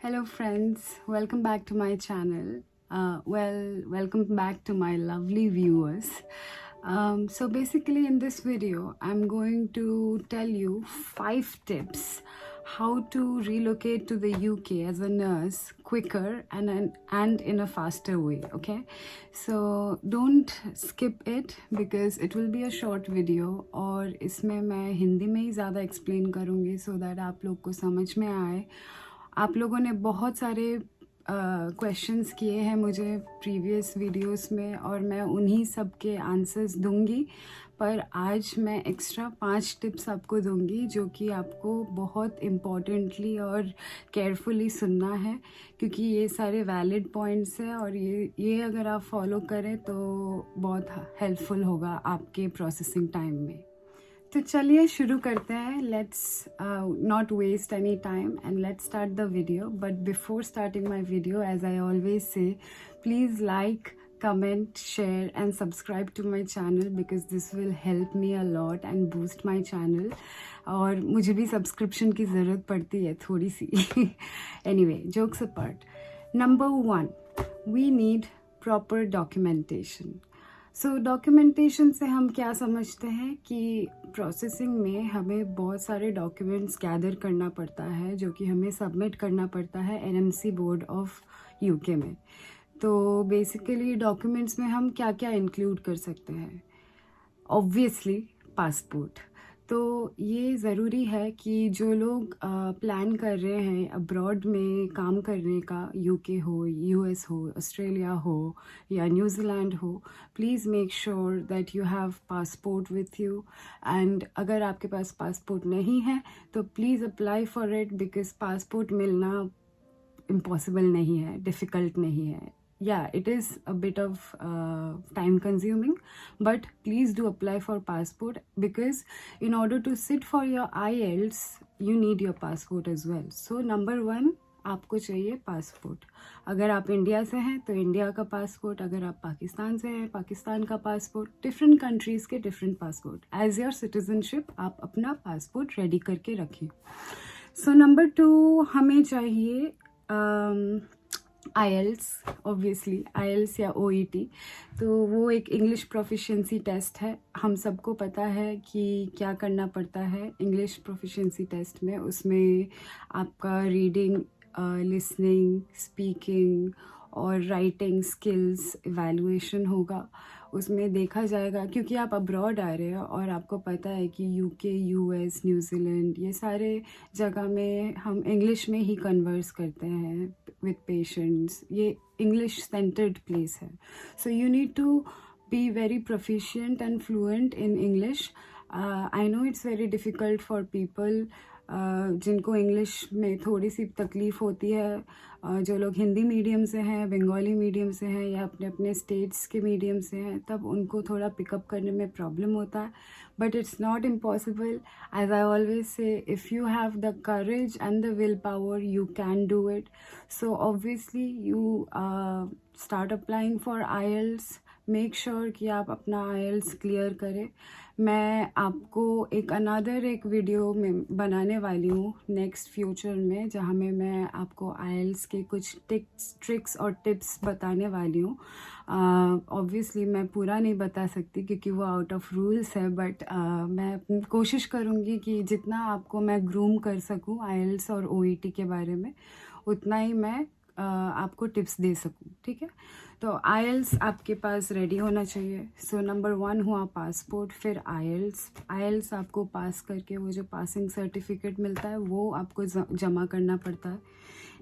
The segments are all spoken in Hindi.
Hello friends, welcome back to my channel. Welcome back to my lovely viewers. So basically in this video, I'm going to tell you 5 tips how to relocate to the UK as a nurse quicker and in a faster way, okay? So don't skip it because it will be a short video और इसमें मैं हिंदी में ही ज़्यादा explain करूँगी so that आप लोग को समझ में आए. आप लोगों ने बहुत सारे क्वेश्चंस किए हैं मुझे प्रीवियस वीडियोस में और मैं उन्हीं सब के आंसर्स दूंगी, पर आज मैं एक्स्ट्रा 5 टिप्स आपको दूंगी जो कि आपको बहुत इम्पोर्टेंटली और केयरफुली सुनना है क्योंकि ये सारे वैलिड पॉइंट्स हैं और ये अगर आप फॉलो करें तो बहुत हेल्पफुल होगा आपके प्रोसेसिंग टाइम में. तो चलिए शुरू करते हैं. Let's not waste any time and let's start the video. But before starting my video, as I always say, please like, comment, share and subscribe to my channel because this will help me a lot and boost my channel. और मुझे भी सब्सक्रिप्शन की ज़रूरत पड़ती है थोड़ी सी. Anyway, jokes apart. Number 1, we need proper documentation. So documentation से हम क्या समझते हैं कि प्रोसेसिंग में हमें बहुत सारे डॉक्यूमेंट्स गैदर करना पड़ता है जो कि हमें सबमिट करना पड़ता है NMC बोर्ड ऑफ UK में. तो बेसिकली डॉक्यूमेंट्स में हम क्या क्या इंक्लूड कर सकते हैं? Obviously passport. तो ये ज़रूरी है कि जो लोग प्लान कर रहे हैं अब्रॉड में काम करने का, UK हो, US हो, ऑस्ट्रेलिया हो या न्यूजीलैंड हो, please make sure that you have passport with you. And अगर आपके पास पासपोर्ट नहीं है तो please apply for it because passport मिलना इम्पॉसिबल नहीं है, डिफ़िकल्ट नहीं है. Yeah, it is a bit of time consuming, but please do apply for passport because in order to sit for your IELTS you need your passport as well. So number 1, आपको चाहिए पासपोर्ट. अगर आप इंडिया से हैं तो इंडिया का पासपोर्ट, अगर आप पाकिस्तान से हैं पाकिस्तान का पासपोर्ट. डिफरेंट कंट्रीज़ के different passport. As your citizenship आप अपना पासपोर्ट रेडी करके रखिए. सो नंबर 2, हमें चाहिए IELTS. ऑब्वियसली IELTS या OET. तो वो एक इंग्लिश प्रोफिशिएंसी टेस्ट है. हम सबको पता है कि क्या करना पड़ता है इंग्लिश प्रोफिशिएंसी टेस्ट में. उसमें आपका रीडिंग, लिसनिंग, स्पीकिंग और राइटिंग स्किल्स इवैल्यूएशन होगा. उसमें देखा जाएगा क्योंकि आप अब्रॉड आ रहे हो और आपको पता है कि UK, US, न्यूजीलैंड ये सारे जगह में हम इंग्लिश में ही कन्वर्स करते हैं विद पेशेंट्स. ये इंग्लिश सेंटर्ड प्लेस है. So you need to be very proficient and fluent in English. I know it's very difficult for people जिनको इंग्लिश में थोड़ी सी तकलीफ़ होती है. जो लोग हिंदी मीडियम से हैं, बंगाली मीडियम से हैं या अपने अपने स्टेट्स के मीडियम से हैं, तब उनको थोड़ा पिकअप करने में प्रॉब्लम होता है. But it's not impossible. As I always say, if you have the courage and the will power you can do it. So obviously you start applying for IELTS. Make sure कि आप अपना IELTS क्लियर करें. मैं आपको एक वीडियो में बनाने वाली हूँ नेक्स्ट फ्यूचर में जहाँ में मैं आपको IELTS के कुछ ट्रिक्स और टिप्स बताने वाली हूँ. ऑब्वियसली मैं पूरा नहीं बता सकती क्योंकि वो आउट ऑफ रूल्स है, बट मैं कोशिश करूँगी कि जितना आपको मैं ग्रूम कर सकूँ IELTS और OET के बारे में उतना ही मैं आपको टिप्स दे सकूँ. ठीक है. तो IELTS आपके पास रेडी होना चाहिए. सो नंबर 1 हुआ पासपोर्ट. फिर IELTS आपको पास करके वो जो पासिंग सर्टिफिकेट मिलता है वो आपको जमा करना पड़ता है.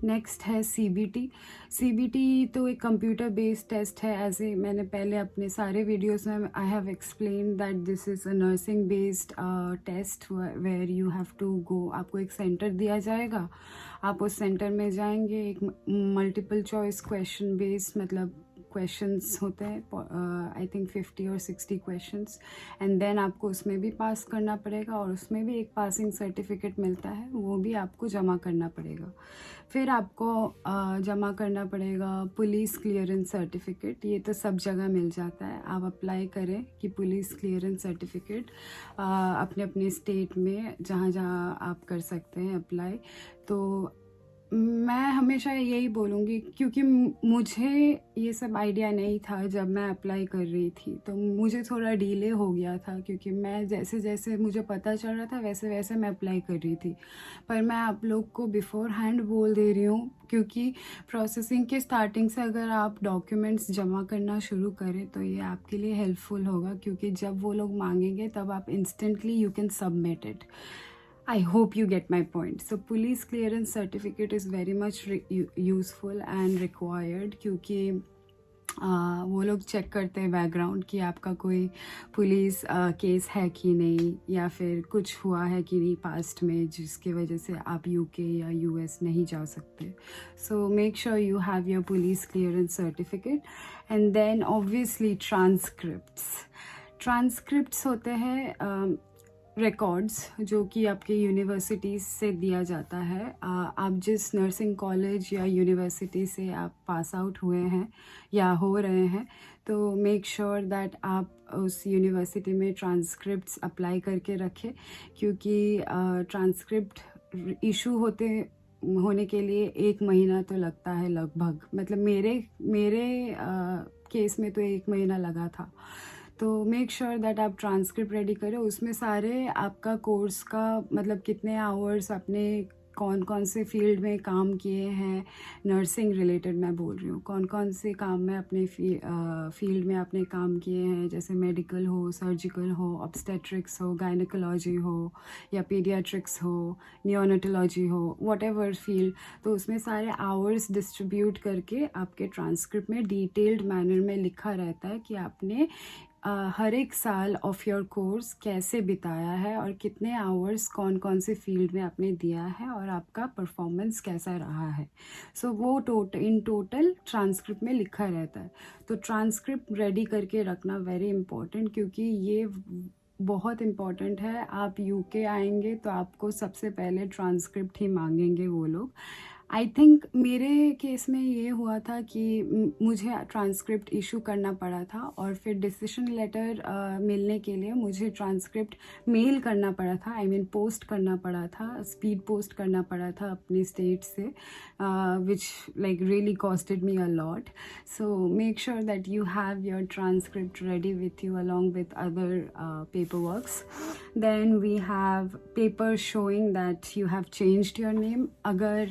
नेक्स्ट है CBT तो एक कंप्यूटर बेस्ड टेस्ट है. ऐसे मैंने पहले अपने सारे वीडियोस में I have explain that this is a nursing based test where you have to go. आपको एक सेंटर दिया जाएगा, आप उस सेंटर में जाएंगे. एक मल्टीपल चॉइस क्वेश्चन बेस्ड, मतलब क्वेश्चंस होते हैं आई थिंक 50 और 60 क्वेश्चंस. एंड देन आपको उसमें भी पास करना पड़ेगा और उसमें भी एक पासिंग सर्टिफिकेट मिलता है, वो भी आपको जमा करना पड़ेगा. फिर आपको जमा करना पड़ेगा पुलिस क्लियरेंस सर्टिफिकेट. ये तो सब जगह मिल जाता है. आप अप्लाई करें कि पुलिस क्लियरेंस सर्टिफिकेट अपने अपने स्टेट में जहाँ जहाँ आप कर सकते हैं अप्लाई. तो मैं हमेशा यही बोलूँगी, क्योंकि मुझे ये सब आइडिया नहीं था जब मैं अप्लाई कर रही थी, तो मुझे थोड़ा डिले हो गया था, क्योंकि मैं जैसे जैसे मुझे पता चल रहा था वैसे वैसे मैं अप्लाई कर रही थी। पर मैं आप लोग को बिफोर हैंड बोल दे रही हूँ, क्योंकि प्रोसेसिंग के स्टार्टिंग से अगर आप डॉक्यूमेंट्स जमा करना शुरू करें तो ये आपके लिए हेल्पफुल होगा, क्योंकि जब वो लोग मांगेंगे तब आप instantly you can submit it. I hope you get my point. So police clearance certificate is very much useful and required, क्योंकि वो लोग चेक करते हैं बैकग्राउंड कि आपका कोई पुलिस केस है कि नहीं, या फिर कुछ हुआ है कि नहीं पास्ट में जिसकी वजह से आप यूके या यूएस नहीं जा सकते. So make sure you have your police clearance certificate. And then obviously transcripts होते हैं रिकॉर्ड्स जो कि आपके यूनिवर्सिटीज़ से दिया जाता है. आप जिस नर्सिंग कॉलेज या यूनिवर्सिटी से आप पास आउट हुए हैं या हो रहे हैं, तो मेक श्योर दैट आप उस यूनिवर्सिटी में ट्रांसक्रिप्ट्स अप्लाई करके रखें, क्योंकि ट्रांसक्रिप्ट इशू होने के लिए 1 महीना तो लगता है लगभग. मतलब मेरे केस में तो 1 महीना लगा था. तो मेक श्योर दैट आप ट्रांसक्रिप्ट रेडी करें. उसमें सारे आपका कोर्स का मतलब कितने आवर्स आपने कौन कौन से फील्ड में काम किए हैं, नर्सिंग रिलेटेड मैं बोल रही हूँ, कौन कौन से काम में अपने फील्ड में आपने काम किए हैं, जैसे मेडिकल हो, सर्जिकल हो, ऑब्स्टेट्रिक्स हो, गायनेकोलॉजी हो, या पीडियाट्रिक्स हो, नियोनेटोलॉजी हो, व्हाटएवर फील्ड. तो उसमें सारे आवर्स डिस्ट्रीब्यूट करके आपके ट्रांसक्रिप्ट में डिटेल्ड मैनर में लिखा रहता है कि आपने हर एक साल ऑफ योर कोर्स कैसे बिताया है और कितने आवर्स कौन कौन से फील्ड में आपने दिया है और आपका परफॉर्मेंस कैसा रहा है. सो वो इन टोटल ट्रांसक्रिप्ट में लिखा रहता है. तो ट्रांसक्रिप्ट रेडी करके रखना वेरी इम्पोर्टेंट, क्योंकि ये बहुत इम्पॉर्टेंट है. आप यूके आएंगे तो आपको सबसे पहले ट्रांसक्रिप्ट ही मांगेंगे वो लोग. आई थिंक मेरे केस में ये हुआ था कि मुझे ट्रांसक्रिप्ट इशू करना पड़ा था, और फिर डिसीजन लेटर मिलने के लिए मुझे ट्रांसक्रिप्ट मेल करना पड़ा था. आई मीन पोस्ट करना पड़ा था, स्पीड पोस्ट करना पड़ा था अपने स्टेट से, which like really costed me a lot. So make sure that you have your transcript ready with you along with other paper works. Then we have paper showing that you have changed your name. अगर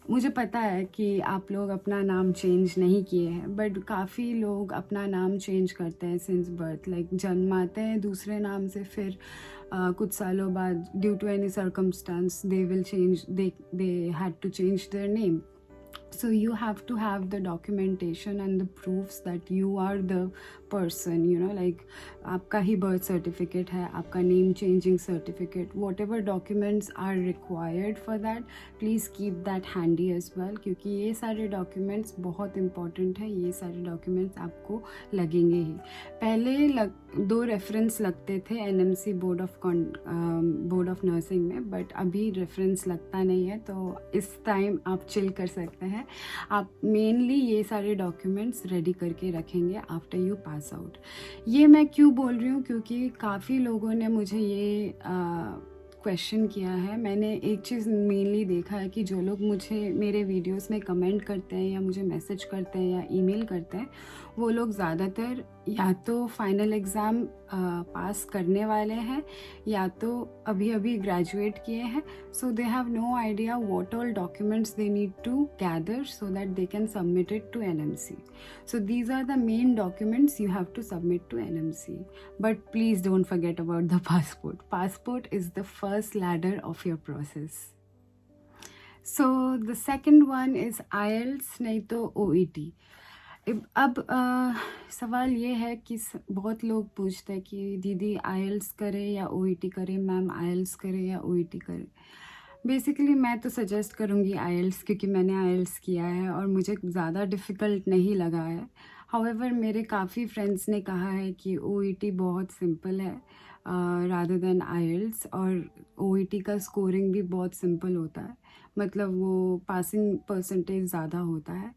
मुझे पता है कि आप लोग अपना नाम चेंज नहीं किए हैं, बट काफ़ी लोग अपना नाम चेंज करते हैं सिंस बर्थ. लाइक जन्माते हैं दूसरे नाम से, फिर कुछ सालों बाद due to any circumstance they will change, they had to change their name. So you have to have the documentation and the proofs that you are the person, like आपका ही birth certificate है, आपका name changing certificate, whatever documents are required for that, please keep that handy as well, क्योंकि ये सारे documents बहुत important है. ये सारे documents आपको लगेंगे ही. पहले 2 रेफरेंस लगते थे NMC बोर्ड ऑफ नर्सिंग में, बट अभी रेफरेंस लगता नहीं है, तो इस टाइम आप चिल कर सकते हैं. आप मेनली ये सारे डॉक्यूमेंट्स रेडी करके रखेंगे आफ्टर यू पास आउट. ये मैं क्यों बोल रही हूँ, क्योंकि काफ़ी लोगों ने मुझे ये क्वेश्चन किया है. मैंने एक चीज़ मेनली देखा है कि जो लोग मुझे मेरे वीडियोस में कमेंट करते हैं या मुझे मैसेज करते हैं या ईमेल करते हैं, वो लोग ज़्यादातर या तो फाइनल एग्ज़ाम पास करने वाले हैं या तो अभी अभी ग्रेजुएट किए हैं. So they have no idea what all documents they need to gather so that they can submit it to NMC. So these are the main documents you have to submit to NMC. But please don't forget about the passport. Passport is the first ladder of your process. So the second one is IELTS नहीं तो OET. अब सवाल ये है कि बहुत लोग पूछते हैं कि दीदी IELTS करें या OET करें, मैम IELTS करें या OET करें. बेसिकली मैं तो सजेस्ट करूँगी IELTS, क्योंकि मैंने IELTS किया है और मुझे ज़्यादा डिफ़िकल्ट नहीं लगा है. हाउएवर मेरे काफ़ी फ्रेंड्स ने कहा है कि OET बहुत सिंपल है रादर देन IELTS, और OET का स्कोरिंग भी बहुत सिंपल होता है. मतलब वो पासिंग परसेंटेज ज़्यादा होता है.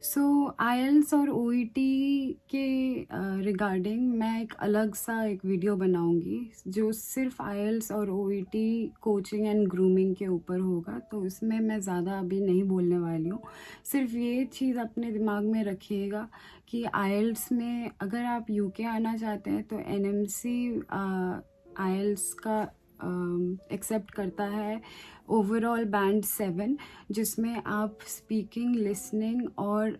सो आईएल्स और ओईटी के रिगार्डिंग मैं एक अलग सा एक वीडियो बनाऊंगी जो सिर्फ आईएल्स और ओईटी कोचिंग एंड ग्रूमिंग के ऊपर होगा। तो इसमें मैं ज़्यादा अभी नहीं बोलने वाली हूँ। सिर्फ ये चीज़ अपने दिमाग में रखिएगा कि आईएल्स में अगर आप यूके आना चाहते हैं तो एनएमसी आईएल्स का एक्सेप्ट करता है ओवरऑल बैंड 7, जिसमें आप स्पीकिंग, लिसनिंग और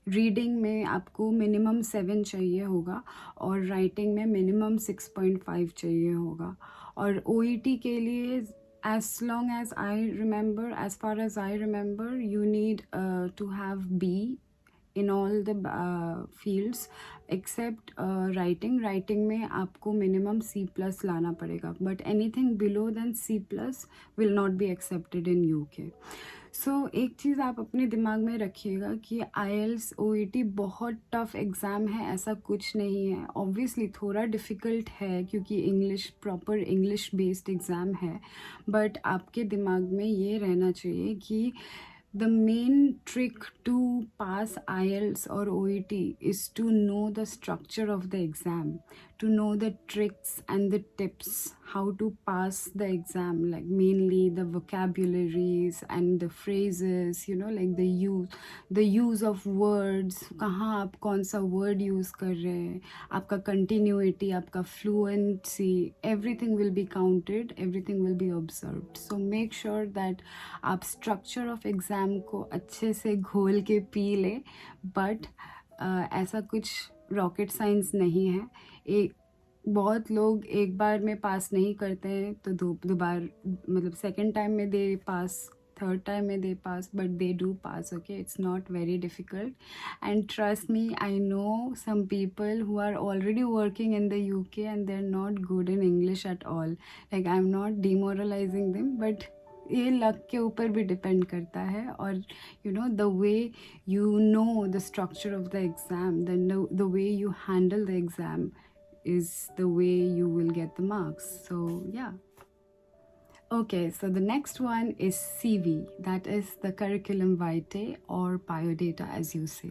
रीडिंग में आपको मिनिमम 7 चाहिए होगा और राइटिंग में मिनिमम 6.5 चाहिए होगा। और ओईटी के लिए as long as I remember, as far as I remember, you need to have B in all the fields except writing में आपको minimum C+ लाना पड़ेगा, but anything below than C+ will not be accepted in UK. सो एक चीज़ आप अपने दिमाग में रखिएगा कि आईएल्स ओईटी बहुत टफ एग्ज़ाम है, ऐसा कुछ नहीं है। ऑब्वियसली थोड़ा डिफ़िकल्ट है क्योंकि English, proper English based exam है, बट आपके दिमाग में ये रहना चाहिए कि the main trick to pass IELTS or OET is to know the structure of the exam, to know the tricks and the tips how to pass the exam, like mainly the vocabularies and the phrases, you know, like the use of words, कहाँ आप कौन सा word use कर रहे हैं, आपका continuity, आपका fluency, everything will be counted, everything will be observed. So make sure that आप structure of exam को अच्छे से घोल के पी ले, बट ऐसा कुछ रॉकेट साइंस नहीं है। एक बहुत लोग एक बार में पास नहीं करते हैं तो दोबारा मतलब सेकेंड टाइम में दे पास, थर्ड टाइम में they pass, but they do pass. Okay, it's not very difficult and trust me, I know some people who are already working in the UK and they are not good in English at all. Like I am not demoralising them, but ये लक के ऊपर भी डिपेंड करता है. और you know the way you know the structure of the exam, the way you handle the exam is the way you will get the marks. So yeah. Okay, so the next one is CV, that is the curriculum vitae or biodata as you say.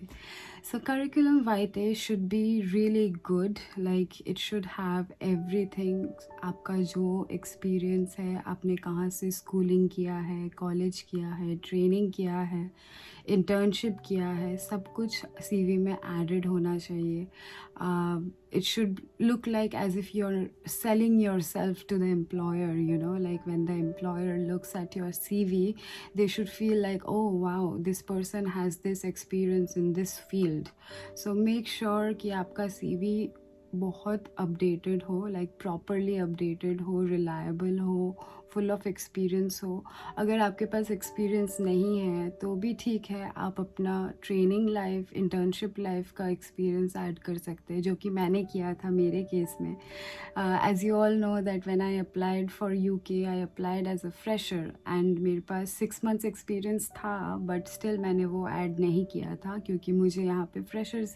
So curriculum vitae should be really good, like it should have everything. आपका जो experience है, आपने कहाँ से schooling किया है, college किया है, training किया है, internship किया है, सब कुछ CV में added होना चाहिए. It should look like as if you're selling yourself to the employer, you know, like when the employer looks at your CV, they should feel like, oh wow, this person has this experience in this field. So make sure कि आपका CV बहुत अपडेटेड हो, लाइक प्रॉपरली अपडेटेड हो, रिलायबल हो, फुल ऑफ एक्सपीरियंस हो. अगर आपके पास एक्सपीरियंस नहीं है तो भी ठीक है, आप अपना ट्रेनिंग लाइफ, इंटर्नशिप लाइफ का एक्सपीरियंस ऐड कर सकते हैं, जो कि मैंने किया था मेरे केस में. As you all know that when I applied for UK, I applied as a fresher and मेरे पास 6 months एक्सपीरियंस था, बट स्टिल मैंने वो ऐड नहीं किया था क्योंकि मुझे यहाँ पे फ्रेशर्स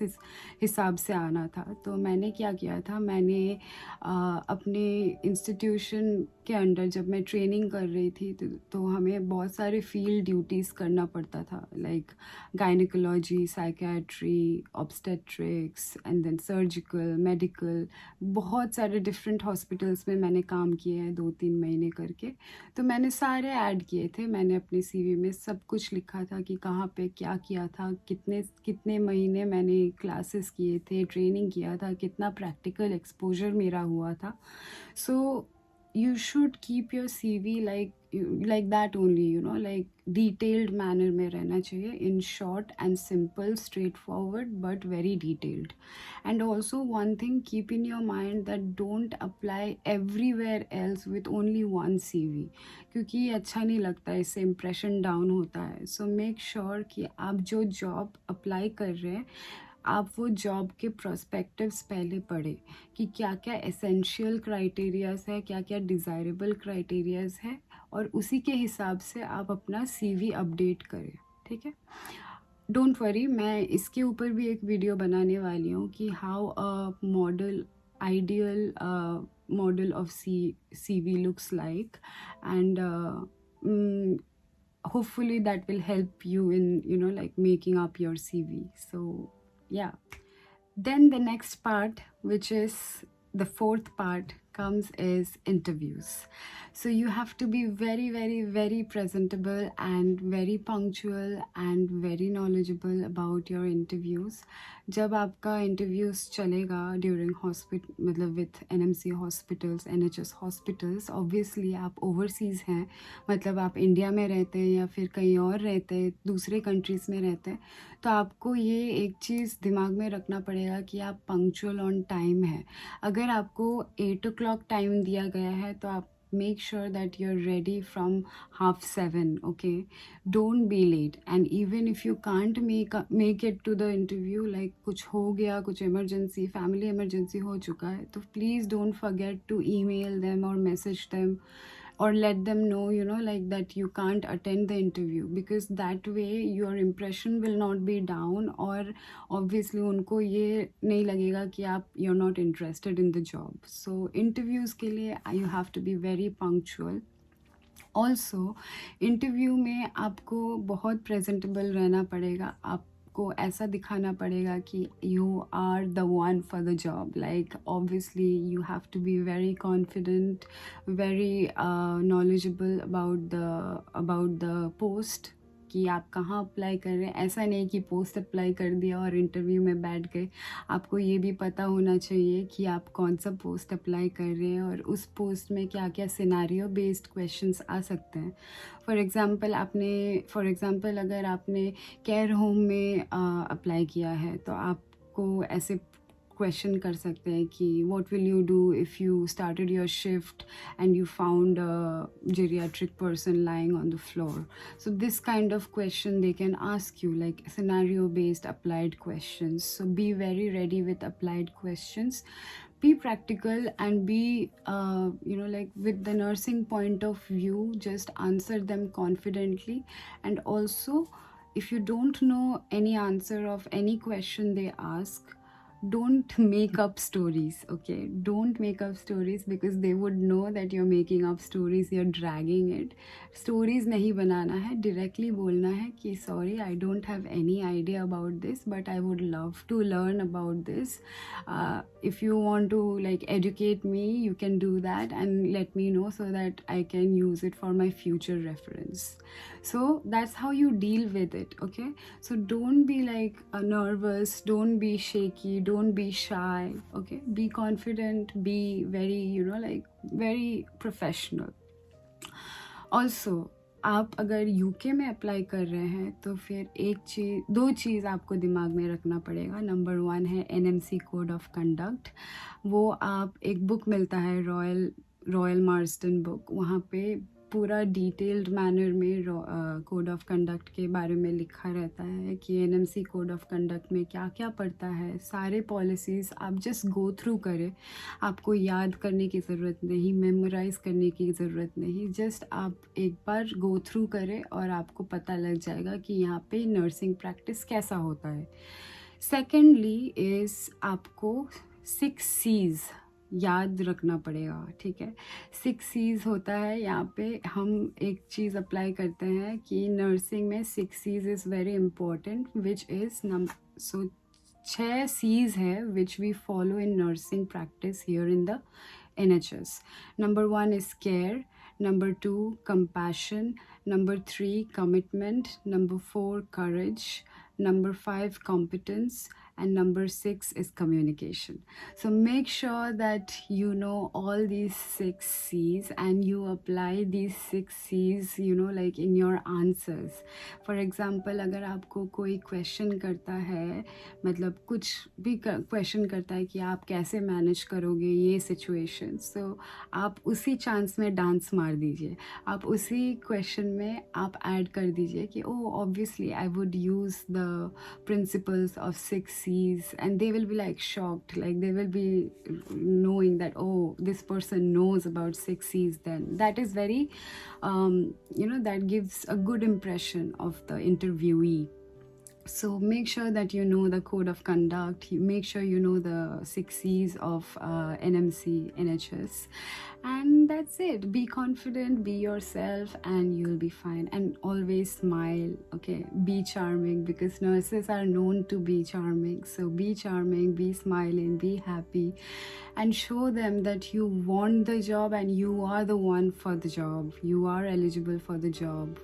हिसाब से आना था. तो मैंने क्या किया था, मैंने अपने इंस्टीट्यूशन के अंडर जब मैं ट्रेनिंग कर रही थी तो हमें बहुत सारे फील्ड ड्यूटीज़ करना पड़ता था, like gynaecology, psychiatry, obstetrics and then surgical, medical. बहुत सारे डिफरेंट हॉस्पिटल्स में मैंने काम किए हैं 2-3 महीने करके. तो मैंने सारे ऐड किए थे, मैंने अपने CV में सब कुछ लिखा था कि कहाँ पे क्या किया था, कितने महीने मैंने क्लासेस किए थे, ट्रेनिंग किया था, कितना प्रैक्टिकल एक्सपोजर मेरा हुआ था. सो you should keep your CV like that only, you know, like detailed manner में रहना चाहिए, in short and simple, straightforward but very detailed. And also one thing, keep in your mind that don't apply everywhere else with only one CV, क्योंकि ये अच्छा नहीं लगता, इससे impression down होता है. So make sure कि आप जो job apply कर रहे हैं, आप वो जॉब के प्रोस्पेक्टिव्स पहले पढ़े कि क्या क्या एसेंशियल क्राइटेरियाज है, क्या क्या डिज़ायरेबल क्राइटेरियाज है, और उसी के हिसाब से आप अपना CV अपडेट करें. ठीक है, डोंट वरी, मैं इसके ऊपर भी एक वीडियो बनाने वाली हूँ कि how a model, ideal model of CV looks like. And hopefully that will help you in, like making up your CV. So yeah. Then the next part, which is the fourth part, comes is interviews. So you have to be very, very, very presentable and very punctual and very knowledgeable about your interviews. जब आपका interviews चलेगा during hospital, मतलब with NMC hospitals, NHS hospitals, obviously आप overseas हैं, मतलब आप इंडिया में रहते हैं या फिर कहीं और रहते हैं, दूसरे कंट्रीज़ में रहते हैं, तो आपको ये एक चीज़ दिमाग में रखना पड़ेगा कि आप पंक्चुअल ऑन टाइम है. अगर आपको 8 o'clock टाइम दिया गया है तो आप make sure that you're ready from 6:30, okay? Don't be late. And even if you can't make it to the interview, like कुछ हो गया, कुछ emergency, family emergency हो चुका है, तो please don't forget to email them or message them or let them know, like that you can't attend the interview, because that way your impression will not be down, or obviously उनको ये नहीं लगेगा कि आप you're not interested in the job. So interviews के लिए you have to be very punctual. Also interview में आपको बहुत प्रेजेंटेबल रहना पड़ेगा. आपको ऐसा दिखाना पड़ेगा कि you are the one for the job. Like obviously you have to be very confident, very knowledgeable about the post, कि आप कहाँ अप्लाई कर रहे हैं. ऐसा नहीं कि पोस्ट अप्लाई कर दिया और इंटरव्यू में बैठ गए. आपको ये भी पता होना चाहिए कि आप कौन सा पोस्ट अप्लाई कर रहे हैं और उस पोस्ट में क्या क्या सिनेरियो बेस्ड क्वेश्चंस आ सकते हैं. फॉर एग्ज़ाम्पल अगर आपने केयर होम में अप्लाई किया है तो आपको ऐसे क्वेश्चन कर सकते हैं कि what will you do if you started your shift and you found a geriatric person lying on the floor. So this kind of question they can ask you, like scenario based applied questions. So be very ready with applied questions. Be practical and be like with the nursing point of view, just answer them confidently. And also, if you don't know any answer of any question they ask, don't make up stories, okay? Don't make up stories, because they would know that you're making up stories, you're dragging it. Stories नहीं बनाना है, directly बोलना है कि sorry, I don't have any idea about this, but I would love to learn about this. If you want to like educate me, you can do that and let me know so that I can use it for my future reference. So that's how you deal with it, okay? So don't be like nervous, don't be shaky, don't be shy, okay? Be confident, be very, like very professional. Also, आप अगर यूके में अप्लाई कर रहे हैं तो फिर दो चीज़ आपको दिमाग में रखना पड़ेगा. नंबर 1 है NMC कोड ऑफ कंडक्ट. वो आप एक बुक मिलता है रॉयल मार्स्टन बुक, वहाँ पे पूरा डिटेल्ड मैनर में कोड ऑफ कंडक्ट के बारे में लिखा रहता है कि NMC कोड ऑफ कंडक्ट में क्या क्या पड़ता है. सारे पॉलिसीज़ आप जस्ट गो थ्रू करें. आपको याद करने की ज़रूरत नहीं, मेमोराइज़ करने की ज़रूरत नहीं. जस्ट आप एक बार गो थ्रू करें और आपको पता लग जाएगा कि यहाँ पे नर्सिंग प्रैक्टिस कैसा होता है. सेकेंडली इज़ आपको 6 C's याद रखना पड़ेगा, ठीक है? 6 C's होता है. यहाँ पे हम एक चीज़ अप्लाई करते हैं कि नर्सिंग में 6 C's is very important, which is 6 C's है which we follow in nursing practice here in the NHS. Number 1 is care. Number 2, compassion. Number 3, commitment. Number 4, courage. Number 5, competence. And number 6 is communication. So make sure that you know all these 6 C's and you apply these 6 C's, like in your answers. For example, अगर आपको कोई question करता है, मतलब कुछ भी question करता है कि आप कैसे manage करोगे ये situation, so आप उसी chance में dance मार दीजिए. आप उसी question में आप add कर दीजिए कि obviously I would use the principles of 6 C's, and they will be like shocked, like they will be knowing that this person knows about 6 C's. Then that is very that gives a good impression of the interviewee. So make sure that you know the code of conduct. Make sure you know the 6 C's of NMC, NHS. And that's it. Be confident, be yourself, and you'll be fine. And always smile, okay? Be charming, because nurses are known to be charming. So be charming, be smiling, be happy, and show them that you want the job and you are the one for the job. You are eligible for the job.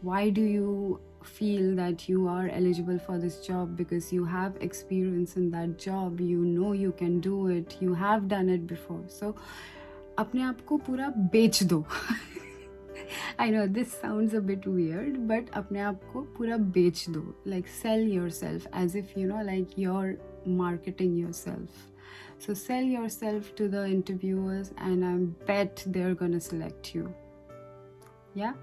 Why do you feel that you are eligible for this job? Because you have experience in that job, you know you can do it, you have done it before. So अपने आप को पूरा बेच दो. I know this sounds a bit weird, but अपने आप को पूरा बेच दो. Like sell yourself as if, you know, like you're marketing yourself. So sell yourself to the interviewers, and I bet they're gonna select you. Yeah.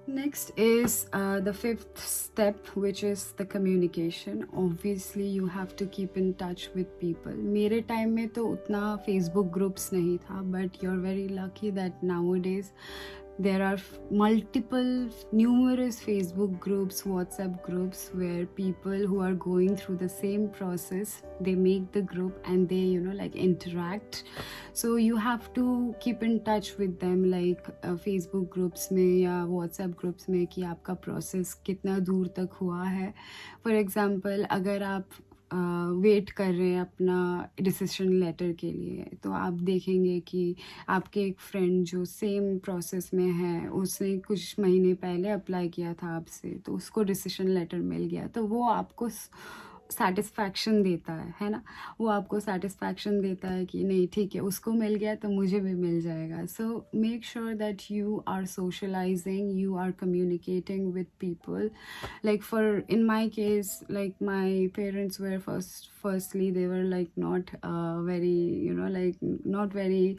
Next is the fifth step, which is the communication. Obviously, you have to keep in touch with people. मेरे time में तो उतना Facebook groups नहीं था, but you're very lucky that nowadays there are numerous Facebook groups, WhatsApp groups, where people who are going through the same process, they make the group and they, you know, like interact. So you have to keep in touch with them, like Facebook groups में या WhatsApp groups में, कि आपका process कितना दूर तक हुआ है. For example, अगर आप वेट कर रहे हैं अपना डिसीजन लेटर के लिए, तो आप देखेंगे कि आपके एक फ्रेंड जो सेम प्रोसेस में है, उसने कुछ महीने पहले अप्लाई किया था आपसे, तो उसको डिसीजन लेटर मिल गया, तो वो आपको सेटिस्फैक्शन देता है ना. वो आपको सेटिस्फैक्शन देता है कि नहीं ठीक है, उसको मिल गया तो मुझे भी मिल जाएगा. So make sure that you are socialising, you are communicating with people. Like in my case, like my parents were firstly they were like not very, you know, like not very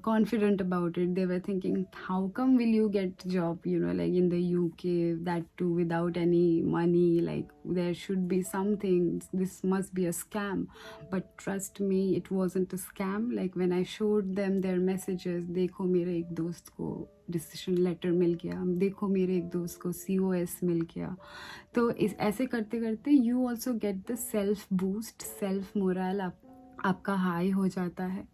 confident about it. They were thinking, how come will you get job, you know, like in the UK, that too without any money? Like there should be something, this must be a scam. But trust me, it wasn't a scam. Like when I showed them their messages, देखो मेरे एक दोस्त को डिसीजन लेटर मिल गया, देखो मेरे एक दोस्त को COS मिल गया. तो इस ऐसे करते करते you also get the self boost, self moral आपका हाई हो जाता है.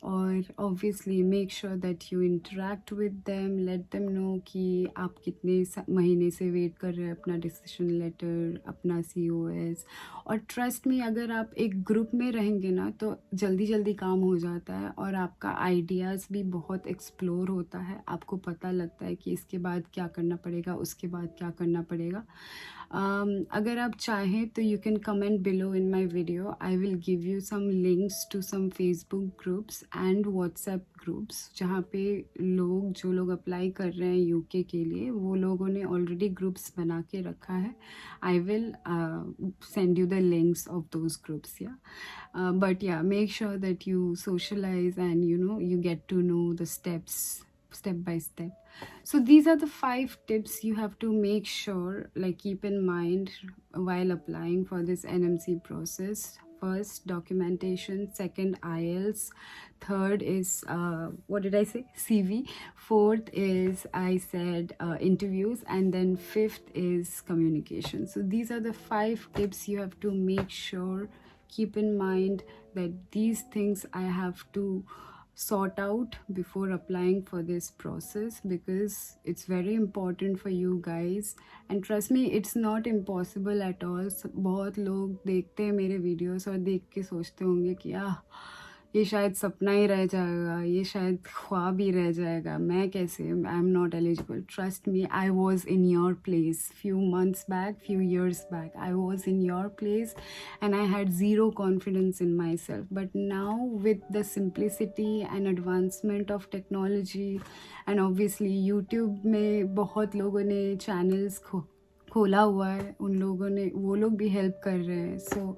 और obviously make sure that you interact with them, let them know कि आप कितने महीने से वेट कर रहे हैं अपना डिसीजन लेटर, अपना COS. और ट्रस्ट मी, अगर आप एक ग्रुप में रहेंगे ना, तो जल्दी जल्दी काम हो जाता है और आपका आइडियाज़ भी बहुत एक्सप्लोर होता है. आपको पता लगता है कि इसके बाद क्या करना पड़ेगा, उसके बाद क्या करना पड़ेगा. अगर आप चाहें तो you can comment below in my video. I will give you some links to some Facebook groups and WhatsApp groups, जहाँ पे जो लोग अप्लाई कर रहे हैं UK के लिए, वो लोगों ने ऑलरेडी ग्रुप्स बना के रखा है. I will send you the links of those groups. Yeah but yeah make sure that you socialise and you know you get to know the steps step by step. So these are the 5 tips you have to make sure, like keep in mind while applying for this NMC process. First, documentation. Second, IELTS. Third is what did I say? CV. Fourth is, I said, interviews. And then fifth is communication. So these are the 5 tips you have to make sure, keep in mind that these things I have to sort out before applying for this process, because it's very important for you guys. And trust me, it's not impossible at all. बहुत लोग देखते हैं मेरे वीडियोस और देख के सोचते होंगे कि ये शायद सपना ही रह जाएगा, ये शायद ख्वाब ही रह जाएगा, मैं कैसे, आई am not eligible. Trust me, I was in your place few months back, few years back. I was in your place and I had zero confidence in myself. But now with the simplicity and advancement of technology, and obviously YouTube में बहुत लोगों ने channels खोला हुआ है, उन लोगों ने, वो लोग भी हेल्प कर रहे हैं. सो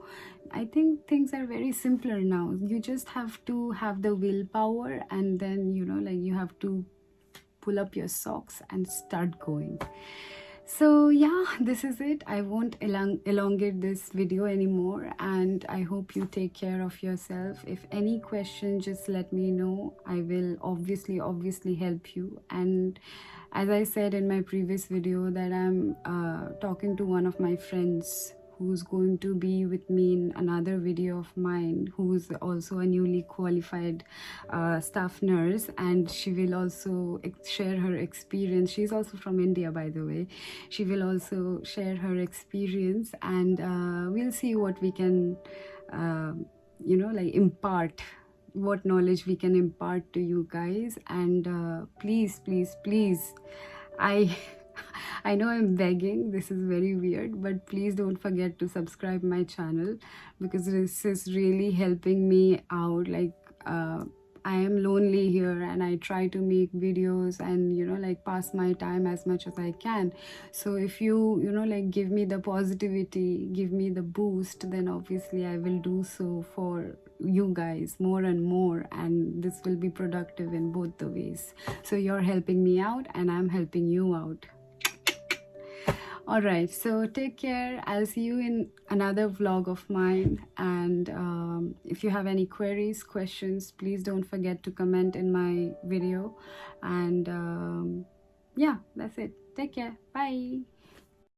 I think things are very simpler now. You just have to have the willpower, and then, you know, like you have to pull up your socks and start going. So yeah, this is it. I won't elongate this video anymore, and I hope you take care of yourself. If any question, just let me know. I will obviously help you. And as I said in my previous video, that I'm talking to one of my friends who's going to be with me in another video of mine, who's also a newly qualified staff nurse, and she will also share her experience. She's also from India, by the way. She will also share her experience, and we'll see what we can like impart, what knowledge we can impart to you guys. And please, I I know I'm begging, this is very weird, but please don't forget to subscribe my channel, because this is really helping me out. Like I am lonely here, and I try to make videos and like pass my time as much as I can. So if you like give me the positivity, give me the boost, then obviously I will do so for you guys more and more, and this will be productive in both the ways. So you're helping me out and I'm helping you out. All right, so take care. I'll see you in another vlog of mine. And if you have any queries, questions, please don't forget to comment in my video. And yeah, that's it. Take care. Bye.